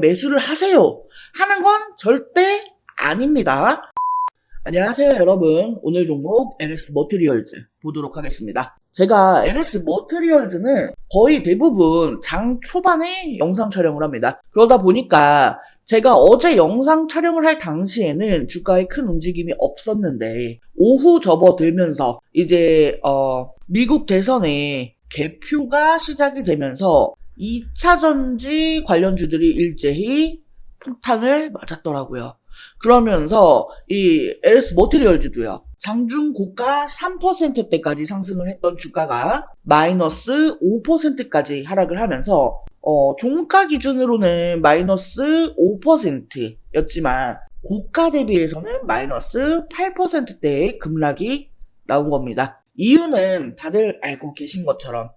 매수를 하세요 하는 건 절대 아닙니다. 안녕하세요 여러분, 오늘 종목 LS 머티리얼즈 보도록 하겠습니다. 제가 LS 머티리얼즈는 거의 대부분 장 초반에 영상 촬영을 합니다. 그러다 보니까 제가 어제 영상 촬영을 할 당시에는 주가에 큰 움직임이 없었는데 오후 접어들면서 이제 미국 대선에 개표가 시작이 되면서 2차전지 관련주들이 일제히 폭탄을 맞았더라고요. 그러면서 이 LS 머티리얼즈도요, 장중 고가 3%대까지 상승을 했던 주가가 마이너스 5%까지 하락을 하면서 종가 기준으로는 마이너스 5%였지만 고가 대비해서는 마이너스 8%대의 급락이 나온 겁니다. 이유는 다들 알고 계신 것처럼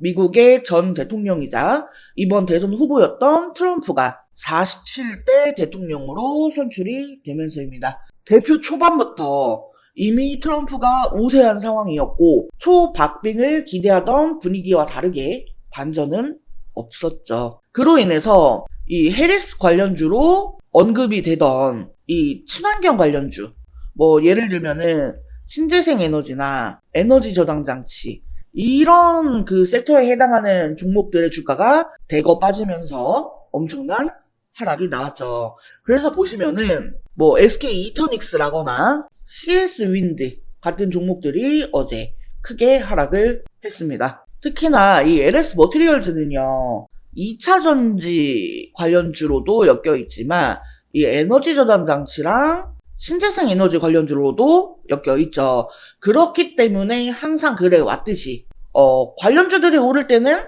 미국의 전 대통령이자 이번 대선 후보였던 트럼프가 47대 대통령으로 선출이 되면서입니다. 대표 초반부터 이미 트럼프가 우세한 상황이었고 초박빙을 기대하던 분위기와 다르게 반전은 없었죠. 그로 인해서 이 해리스 관련주로 언급이 되던 이 친환경 관련주, 뭐 예를 들면은 신재생 에너지나 에너지 저장 장치, 이런 그 섹터에 해당하는 종목들의 주가가 대거 빠지면서 엄청난 하락이 나왔죠. 그래서 보시면은 뭐 SK 이터닉스라거나 CS 윈드 같은 종목들이 어제 크게 하락을 했습니다. 특히나 이 LS 머티리얼즈는요, 2차전지 관련주로도 엮여 있지만 이 에너지 저장 장치랑 신재생 에너지 관련주로도 엮여 있죠. 그렇기 때문에 항상 그래 왔듯이 관련주들이 오를 때는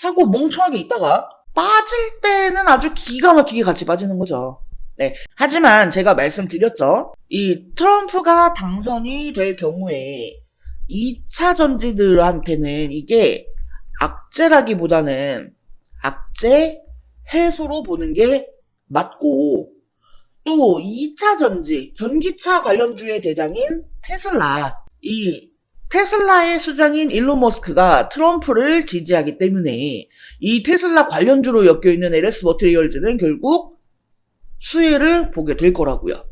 하고 멍청하게 있다가 빠질 때는 아주 기가 막히게 같이 빠지는 거죠. 네. 하지만 제가 말씀드렸죠. 이 트럼프가 당선이 될 경우에 2차 전지들한테는 이게 악재라기보다는 악재 해소로 보는 게 맞고, 또 2차 전지, 전기차 관련주의 대장인 테슬라, 이 테슬라의 수장인 일론 머스크가 트럼프를 지지하기 때문에 이 테슬라 관련주로 엮여있는 LS 머티리얼즈는 결국 수혜를 보게 될 거라고요.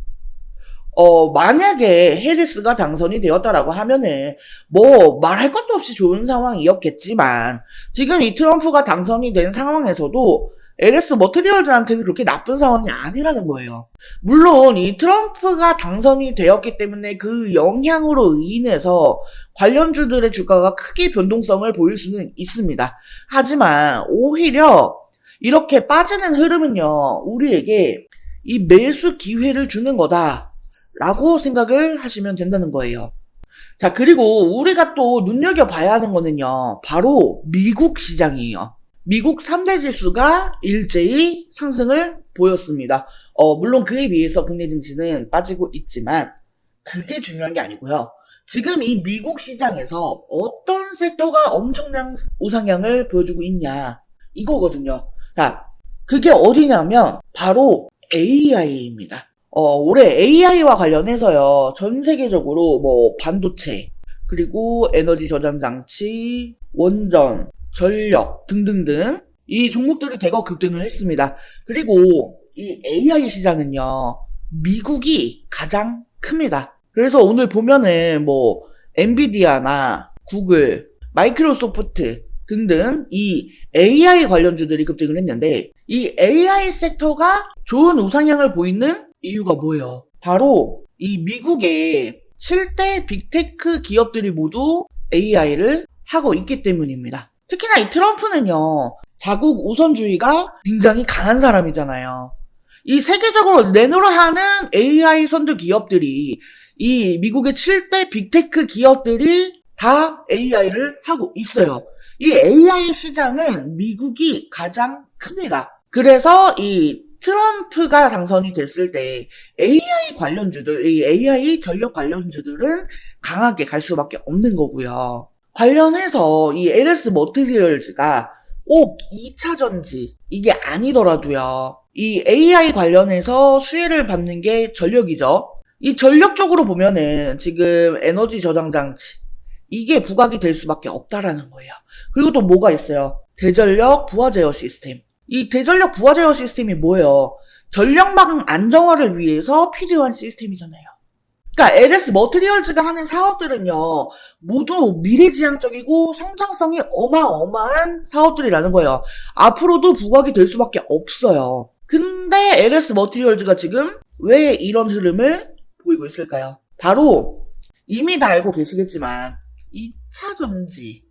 만약에 해리스가 당선이 되었다라고 하면은 뭐 말할 것도 없이 좋은 상황이었겠지만 지금 이 트럼프가 당선이 된 상황에서도 LS 머티리얼즈한테는 그렇게 나쁜 상황이 아니라는 거예요. 물론 이 트럼프가 당선이 되었기 때문에 그 영향으로 인해서 관련주들의 주가가 크게 변동성을 보일 수는 있습니다. 하지만 오히려 이렇게 빠지는 흐름은요, 우리에게 이 매수 기회를 주는 거다라고 생각을 하시면 된다는 거예요. 자, 그리고 우리가 또 눈여겨봐야 하는 거는요, 바로 미국 시장이에요. 미국 3대 지수가 일제히 상승을 보였습니다. 물론 그에 비해서 국내 증시는 빠지고 있지만 그게 중요한 게 아니고요. 지금 이 미국 시장에서 어떤 섹터가 엄청난 우상향을 보여주고 있냐, 이거거든요. 자, 그게 어디냐면 바로 AI입니다. 올해 AI와 관련해서요, 전 세계적으로 뭐 반도체, 그리고 에너지 저장 장치, 원전, 전력 등등등 이 종목들이 대거 급등을 했습니다. 그리고 이 AI 시장은요, 미국이 가장 큽니다. 그래서 오늘 보면은 뭐 엔비디아나 구글, 마이크로소프트 등등 이 AI 관련주들이 급등을 했는데 이 AI 섹터가 좋은 우상향을 보이는 이유가 뭐예요? 바로 이 미국의 7대 빅테크 기업들이 모두 AI를 하고 있기 때문입니다. 특히나 이 트럼프는요, 자국 우선주의가 굉장히 강한 사람이잖아요. 이 세계적으로 내놓으라 하는 AI 선두 기업들이, 이 미국의 7대 빅테크 기업들이 다 AI를 하고 있어요. 이 AI 시장은 미국이 가장 큽니다. 그래서 이 트럼프가 당선이 됐을 때 AI 관련주들, 이 AI 전력 관련주들은 강하게 갈 수밖에 없는 거고요. 관련해서 이 LS 머티리얼즈가 꼭 2차 전지 이게 아니더라도요, 이 AI 관련해서 수혜를 받는 게 전력이죠. 이 전력 쪽으로 보면은 지금 에너지 저장 장치 이게 부각이 될 수밖에 없다라는 거예요. 그리고 또 뭐가 있어요? 대전력 부하 제어 시스템. 이 대전력 부하 제어 시스템이 뭐예요? 전력망 안정화를 위해서 필요한 시스템이잖아요. 그러니까 LS 머티리얼즈가 하는 사업들은요, 모두 미래지향적이고 성장성이 어마어마한 사업들이라는 거예요. 앞으로도 부각이 될 수밖에 없어요. 근데 LS 머티리얼즈가 지금 왜 이런 흐름을 보이고 있을까요? 바로 이미 다 알고 계시겠지만 2차 전지,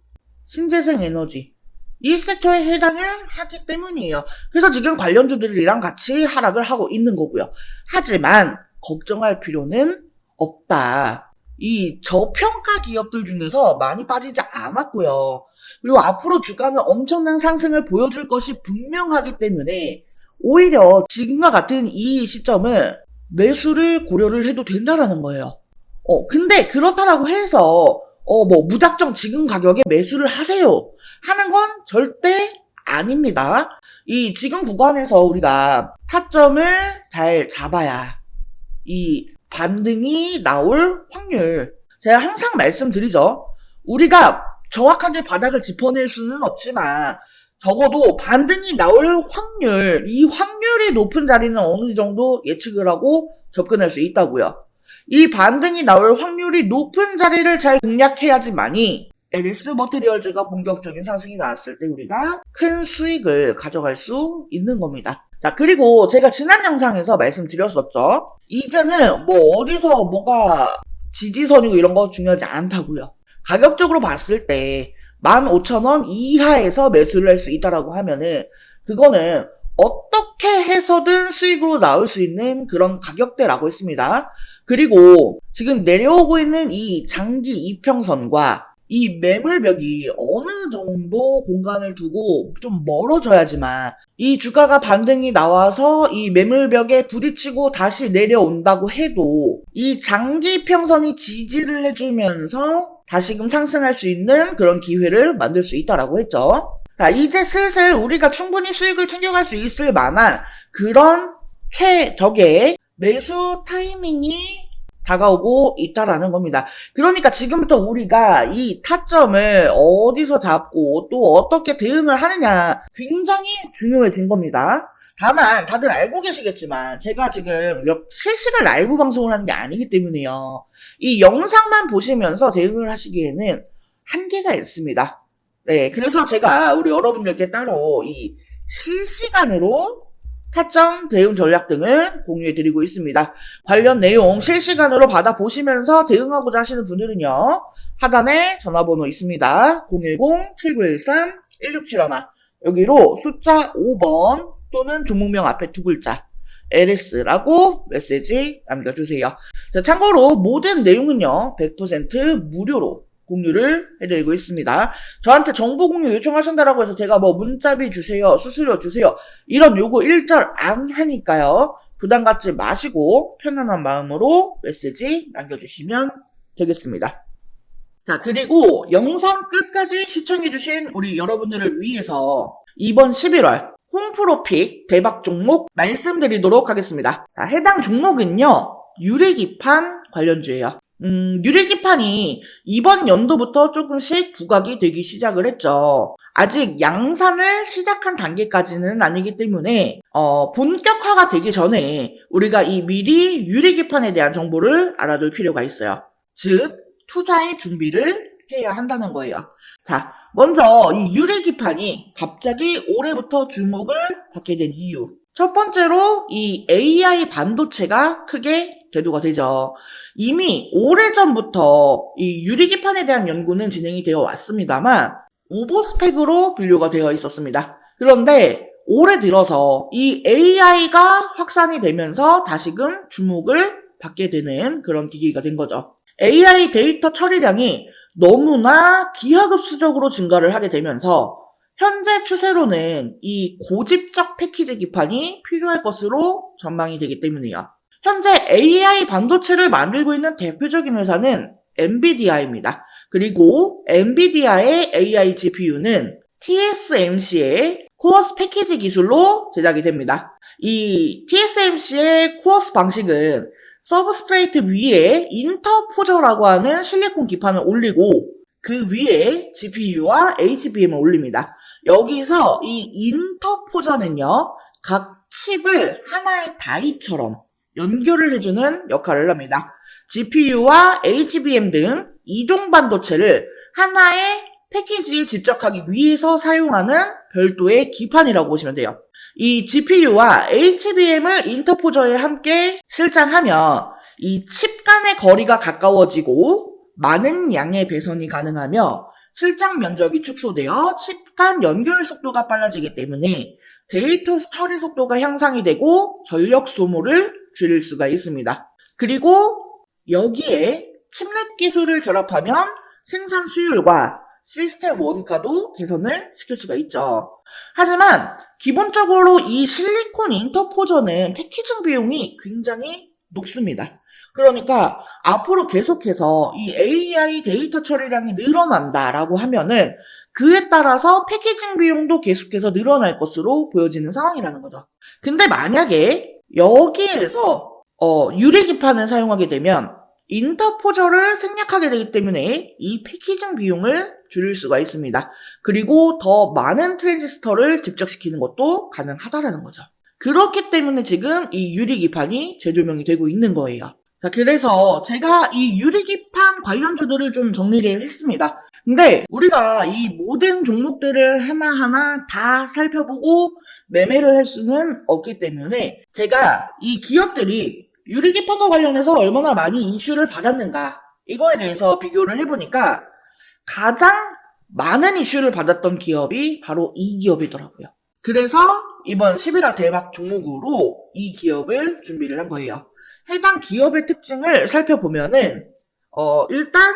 신재생 에너지 이 섹터에 해당을 하기 때문이에요. 그래서 지금 관련주들이랑 같이 하락을 하고 있는 거고요. 하지만 걱정할 필요는 없다. 이 저평가 기업들 중에서 많이 빠지지 않았고요. 그리고 앞으로 주가는 엄청난 상승을 보여줄 것이 분명하기 때문에 오히려 지금과 같은 이 시점을 매수를 고려를 해도 된다라는 거예요. 근데 그렇다라고 해서 무작정 지금 가격에 매수를 하세요 하는 건 절대 아닙니다. 이 지금 구간에서 우리가 타점을 잘 잡아야 이 반등이 나올 확률, 제가 항상 말씀드리죠. 우리가 정확하게 바닥을 짚어낼 수는 없지만 적어도 반등이 나올 확률, 이 확률이 높은 자리는 어느 정도 예측을 하고 접근할 수 있다고요. 이 반등이 나올 확률이 높은 자리를 잘 공략해야지만이 LS 머티리얼즈가 본격적인 상승이 나왔을 때 우리가 큰 수익을 가져갈 수 있는 겁니다. 자, 그리고 제가 지난 영상에서 말씀드렸었죠. 이제는 어디서 뭐가 지지선이고 이런 거 중요하지 않다고요. 가격적으로 봤을 때 15,000원 이하에서 매수를 할 수 있다라고 하면은 그거는 어떻게 해서든 수익으로 나올 수 있는 그런 가격대라고 했습니다. 그리고 지금 내려오고 있는 이 장기 이평선과 이 매물벽이 어느 정도 공간을 두고 좀 멀어져야지만 이 주가가 반등이 나와서 이 매물벽에 부딪히고 다시 내려온다고 해도 이 장기 평선이 지지를 해주면서 다시금 상승할 수 있는 그런 기회를 만들 수 있다라고 했죠. 자, 이제 슬슬 우리가 충분히 수익을 챙겨갈 수 있을 만한 그런 최적의 매수 타이밍이 다가오고 있다라는 겁니다. 그러니까 지금부터 우리가 이 타점을 어디서 잡고 또 어떻게 대응을 하느냐 굉장히 중요해진 겁니다. 다만 다들 알고 계시겠지만 제가 지금 실시간 라이브 방송을 하는 게 아니기 때문에요. 이 영상만 보시면서 대응을 하시기에는 한계가 있습니다. 네, 그래서 제가 우리 여러분들께 따로 이 실시간으로 타점 대응 전략 등을 공유해드리고 있습니다. 관련 내용 실시간으로 받아보시면서 대응하고자 하시는 분들은요. 하단에 전화번호 있습니다. 010-7913-1671 여기로 숫자 5번 또는 종목명 앞에 두 글자 LS라고 메시지 남겨주세요. 자, 참고로 모든 내용은요. 100% 무료로 공유를 해드리고 있습니다. 저한테 정보 공유 요청하신다라고 해서 제가 문자비 주세요, 수수료 주세요 이런 요구 일절 안 하니까요. 부담 갖지 마시고 편안한 마음으로 메시지 남겨주시면 되겠습니다. 자, 그리고 영상 끝까지 시청해주신 우리 여러분들을 위해서 이번 11월 홈프로픽 대박 종목 말씀드리도록 하겠습니다. 자, 해당 종목은요. 유리기판 관련주예요. 유리기판이 이번 연도부터 조금씩 부각이 되기 시작을 했죠. 아직 양산을 시작한 단계까지는 아니기 때문에 본격화가 되기 전에 우리가 미리 유리기판에 대한 정보를 알아둘 필요가 있어요. 즉 투자의 준비를 해야 한다는 거예요. 자, 먼저 이 유리기판이 갑자기 올해부터 주목을 받게 된 이유. 첫 번째로 이 AI 반도체가 크게 대두가 되죠. 이미 오래전부터 이 유리기판에 대한 연구는 진행이 되어 왔습니다만 오버스펙으로 분류가 되어 있었습니다. 그런데 올해 들어서 이 AI가 확산이 되면서 다시금 주목을 받게 되는 그런 기기가 된 거죠. AI 데이터 처리량이 너무나 기하급수적으로 증가를 하게 되면서 현재 추세로는 이 고집적 패키지 기판이 필요할 것으로 전망이 되기 때문이에요. 현재 AI 반도체를 만들고 있는 대표적인 회사는 엔비디아입니다. 그리고 엔비디아의 AI GPU는 TSMC의 코어스 패키지 기술로 제작이 됩니다. 이 TSMC의 코어스 방식은 서브스트레이트 위에 인터포저라고 하는 실리콘 기판을 올리고 그 위에 GPU와 HBM을 올립니다. 여기서 이 인터포저는요, 각 칩을 하나의 다이처럼 연결을 해주는 역할을 합니다. GPU와 HBM 등 이종 반도체를 하나의 패키지에 집적하기 위해서 사용하는 별도의 기판이라고 보시면 돼요. 이 GPU와 HBM을 인터포저에 함께 실장하면 이 칩 간의 거리가 가까워지고 많은 양의 배선이 가능하며 실장 면적이 축소되어 칩 간 연결 속도가 빨라지기 때문에 데이터 처리 속도가 향상이 되고 전력 소모를 줄일 수가 있습니다. 그리고 여기에 칩렛 기술을 결합하면 생산 수율과 시스템 원가도 개선을 시킬 수가 있죠. 하지만 기본적으로 이 실리콘 인터포저는 패키징 비용이 굉장히 높습니다. 그러니까 앞으로 계속해서 이 AI 데이터 처리량이 늘어난다라고 하면은 그에 따라서 패키징 비용도 계속해서 늘어날 것으로 보여지는 상황이라는 거죠. 근데 만약에 여기에서 유리기판을 사용하게 되면 인터포저를 생략하게 되기 때문에 이 패키징 비용을 줄일 수가 있습니다. 그리고 더 많은 트랜지스터를 집적시키는 것도 가능하다라는 거죠. 그렇기 때문에 지금 이 유리기판이 재조명이 되고 있는 거예요. 자, 그래서 제가 이 유리기판 관련주들을 좀 정리를 했습니다. 근데 우리가 이 모든 종목들을 하나하나 다 살펴보고 매매를 할 수는 없기 때문에 제가 이 기업들이 유리기판과 관련해서 얼마나 많이 이슈를 받았는가 이거에 대해서 비교를 해보니까 가장 많은 이슈를 받았던 기업이 바로 이 기업이더라고요. 그래서 이번 11화 대박 종목으로 이 기업을 준비를 한 거예요. 해당 기업의 특징을 살펴보면은 일단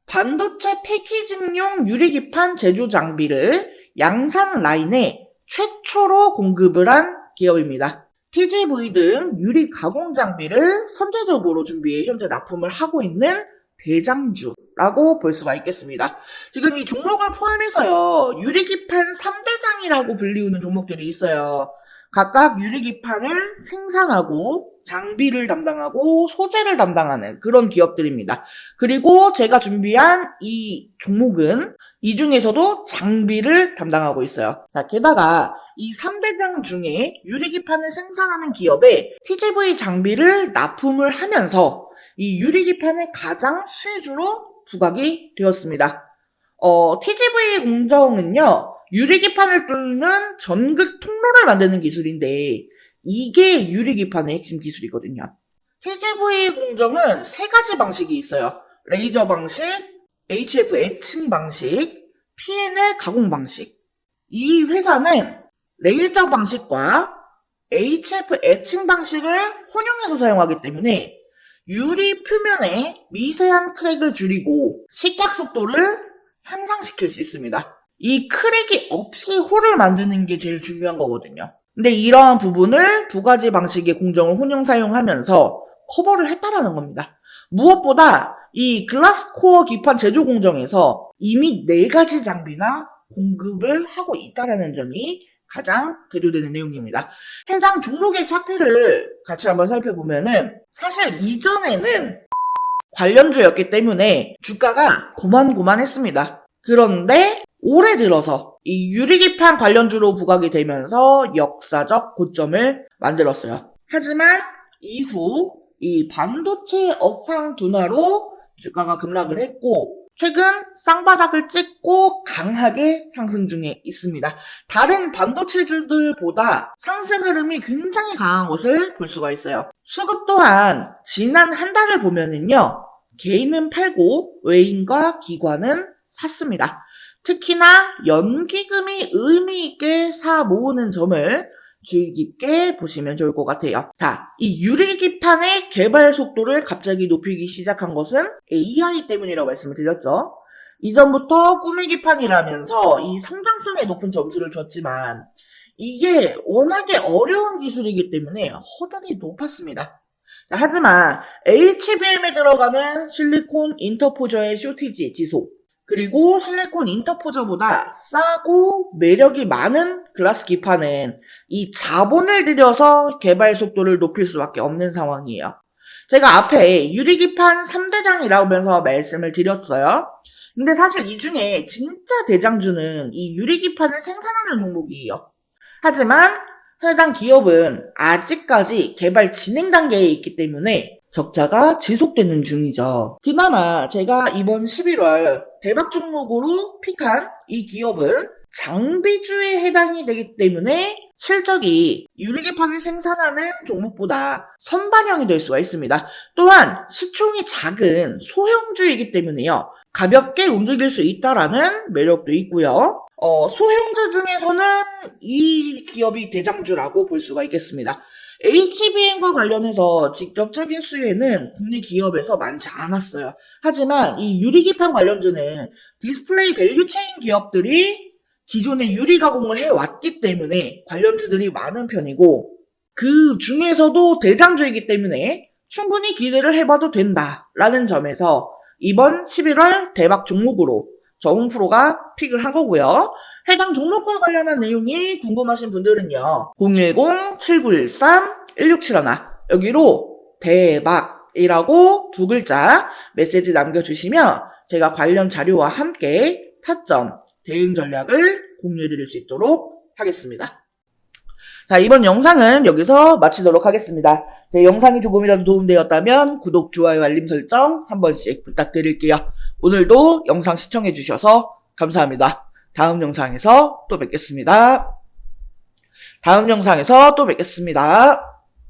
반도체 패키징용 유리기판 제조 장비를 양산 라인에 최초로 공급을 한 기업입니다. TGV 등 유리 가공 장비를 선제적으로 준비해 현재 납품을 하고 있는 대장주라고 볼 수가 있겠습니다. 지금 이 종목을 포함해서요, 유리기판 3대장이라고 불리우는 종목들이 있어요. 각각 유리기판을 생산하고 장비를 담당하고 소재를 담당하는 그런 기업들입니다. 그리고 제가 준비한 이 종목은 이 중에서도 장비를 담당하고 있어요. 자, 게다가 이 3대장 중에 유리기판을 생산하는 기업에 TGV 장비를 납품을 하면서 이 유리기판의 가장 수혜주로 부각이 되었습니다. TGV 공정은요, 유리기판을 뚫는 전극 통로를 만드는 기술인데 이게 유리기판의 핵심 기술이거든요. TGV 공정은 세 가지 방식이 있어요. 레이저 방식, HF 애칭 방식, PNL 가공 방식. 이 회사는 레이저 방식과 HF 애칭 방식을 혼용해서 사용하기 때문에 유리 표면에 미세한 크랙을 줄이고 식각 속도를 향상시킬 수 있습니다. 이 크랙이 없이 홀을 만드는 게 제일 중요한 거거든요. 근데 이러한 부분을 두 가지 방식의 공정을 혼용 사용하면서 커버를 했다라는 겁니다. 무엇보다 이 글라스코어 기판 제조 공정에서 이미 4가지 장비나 공급을 하고 있다라는 점이 가장 대조되는 내용입니다. 해당 종목의 차트를 같이 한번 살펴보면은 사실 이전에는 관련주였기 때문에 주가가 고만고만했습니다. 그런데 올해 들어서 이 유리기판 관련주로 부각이 되면서 역사적 고점을 만들었어요. 하지만 이후 이 반도체 업황 둔화로 주가가 급락을 했고 최근 쌍바닥을 찍고 강하게 상승 중에 있습니다. 다른 반도체주들보다 상승 흐름이 굉장히 강한 것을 볼 수가 있어요. 수급 또한 지난 한 달을 보면은요, 개인은 팔고 외인과 기관은 샀습니다. 특히나 연기금이 의미 있게 사 모으는 점을 주의 깊게 보시면 좋을 것 같아요. 자, 이 유리기판의 개발 속도를 갑자기 높이기 시작한 것은 AI 때문이라고 말씀을 드렸죠. 이전부터 꾸미기판이라면서 이 성장성에 높은 점수를 줬지만 이게 워낙에 어려운 기술이기 때문에 허들이 높았습니다. 자, 하지만 HBM에 들어가는 실리콘 인터포저의 쇼티지 지속, 그리고 실리콘 인터포저보다 싸고 매력이 많은 글라스 기판은 이 자본을 들여서 개발 속도를 높일 수밖에 없는 상황이에요. 제가 앞에 유리기판 3대장이라고 하면서 말씀을 드렸어요. 근데 사실 이 중에 진짜 대장주는 이 유리기판을 생산하는 종목이에요. 하지만 해당 기업은 아직까지 개발 진행 단계에 있기 때문에 적자가 지속되는 중이죠. 그나마 제가 이번 11월 대박 종목으로 픽한 이 기업은 장비주에 해당이 되기 때문에 실적이 유리기판을 생산하는 종목보다 선반영이 될 수가 있습니다. 또한 시총이 작은 소형주이기 때문에요. 가볍게 움직일 수 있다라는 매력도 있고요. 소형주 중에서는 이 기업이 대장주라고 볼 수가 있겠습니다. HBM과 관련해서 직접적인 수혜는 국내 기업에서 많지 않았어요. 하지만 이 유리기판 관련주는 디스플레이 밸류체인 기업들이 기존에 유리 가공을 해왔기 때문에 관련주들이 많은 편이고 그 중에서도 대장주이기 때문에 충분히 기대를 해봐도 된다라는 점에서 이번 11월 대박 종목으로 저홍프로가 픽을 한 거고요. 해당 종목과 관련한 내용이 궁금하신 분들은요. 010-7913-1671 여기로 대박이라고 두 글자 메시지 남겨주시면 제가 관련 자료와 함께 타점, 대응 전략을 공유해드릴 수 있도록 하겠습니다. 자, 이번 영상은 여기서 마치도록 하겠습니다. 제 영상이 조금이라도 도움되었다면 구독, 좋아요, 알림 설정 한 번씩 부탁드릴게요. 오늘도 영상 시청해주셔서 감사합니다. 다음 영상에서 또 뵙겠습니다.